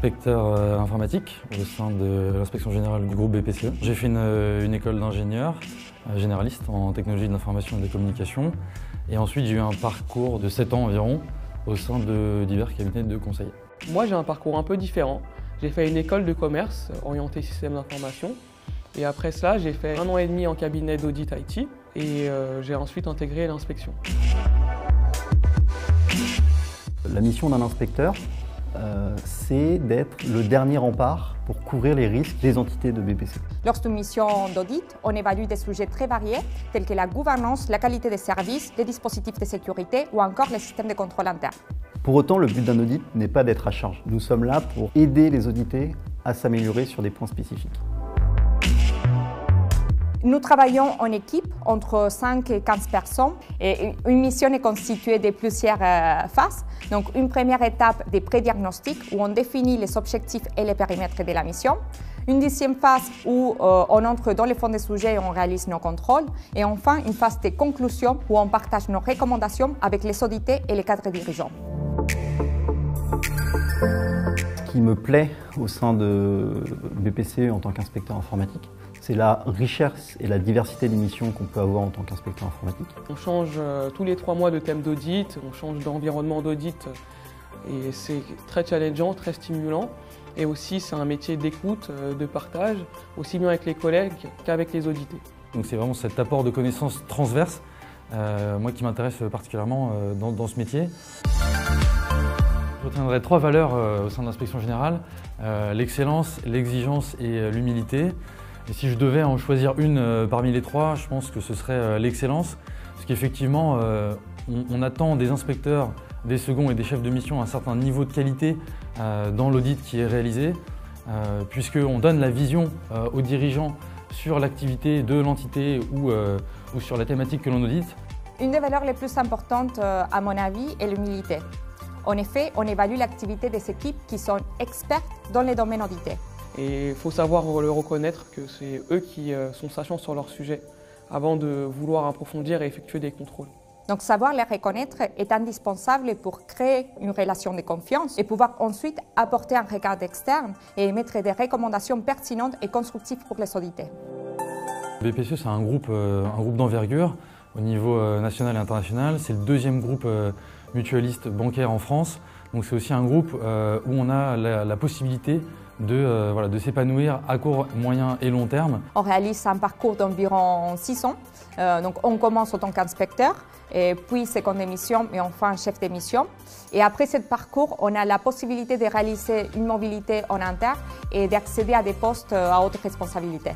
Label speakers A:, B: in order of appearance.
A: inspecteur informatique au sein de l'inspection générale du groupe BPCE. J'ai fait une école d'ingénieur généraliste en technologie de l'information et des communications. Et ensuite, j'ai eu un parcours de 7 ans environ au sein de divers cabinets de conseil.
B: Moi, j'ai un parcours un peu différent. J'ai fait une école de commerce orientée système d'information. Et après cela, j'ai fait 1 an et demi en cabinet d'audit IT et j'ai ensuite intégré l'inspection.
C: La mission d'un inspecteur, c'est d'être le dernier rempart pour couvrir les risques des entités de BPCE.
D: Lors d'une mission d'audit, on évalue des sujets très variés tels que la gouvernance, la qualité des services, les dispositifs de sécurité ou encore les systèmes de contrôle interne.
C: Pour autant, le but d'un audit n'est pas d'être à charge. Nous sommes là pour aider les audités à s'améliorer sur des points spécifiques.
D: Nous travaillons en équipe entre 5 et 15 personnes et une mission est constituée de plusieurs phases. Donc une première étape des pré-diagnostics où on définit les objectifs et les périmètres de la mission. Une deuxième phase où on entre dans le fond des sujets et on réalise nos contrôles. Et enfin une phase de conclusion où on partage nos recommandations avec les audités et les cadres dirigeants.
C: Ce qui me plaît au sein de BPCE en tant qu'inspecteur informatique, c'est la richesse et la diversité des missions qu'on peut avoir en tant qu'inspecteur informatique.
B: On change tous les 3 mois de thème d'audit, on change d'environnement d'audit et c'est très challengeant, très stimulant. Et aussi c'est un métier d'écoute, de partage, aussi bien avec les collègues qu'avec les audités.
A: Donc c'est vraiment cet apport de connaissances transverses, moi qui m'intéresse particulièrement dans ce métier. Je retiendrai 3 valeurs au sein de l'inspection générale, l'excellence, l'exigence et l'humilité. Et si je devais en choisir une parmi les 3, je pense que ce serait l'excellence. Parce qu'effectivement, on attend des inspecteurs, des seconds et des chefs de mission un certain niveau de qualité dans l'audit qui est réalisé, puisqu'on donne la vision aux dirigeants sur l'activité de l'entité ou sur la thématique que l'on audite.
D: Une des valeurs les plus importantes, à mon avis, est l'humilité. En effet, on évalue l'activité des équipes qui sont expertes dans les domaines audités.
B: Et il faut savoir le reconnaître que c'est eux qui sont sachants sur leur sujet avant de vouloir approfondir et effectuer des contrôles.
D: Donc savoir les reconnaître est indispensable pour créer une relation de confiance et pouvoir ensuite apporter un regard externe et émettre des recommandations pertinentes et constructives pour les audités.
A: BPCE, c'est un groupe d'envergure au niveau national et international. C'est le 2e groupe mutualiste bancaire en France. Donc c'est aussi un groupe où on a la possibilité de s'épanouir à court, moyen et long terme.
D: On réalise un parcours d'environ 6 ans. Donc on commence en tant qu'inspecteur, et puis seconde émission et enfin chef d'émission. Et après ce parcours, on a la possibilité de réaliser une mobilité en interne et d'accéder à des postes à haute responsabilité.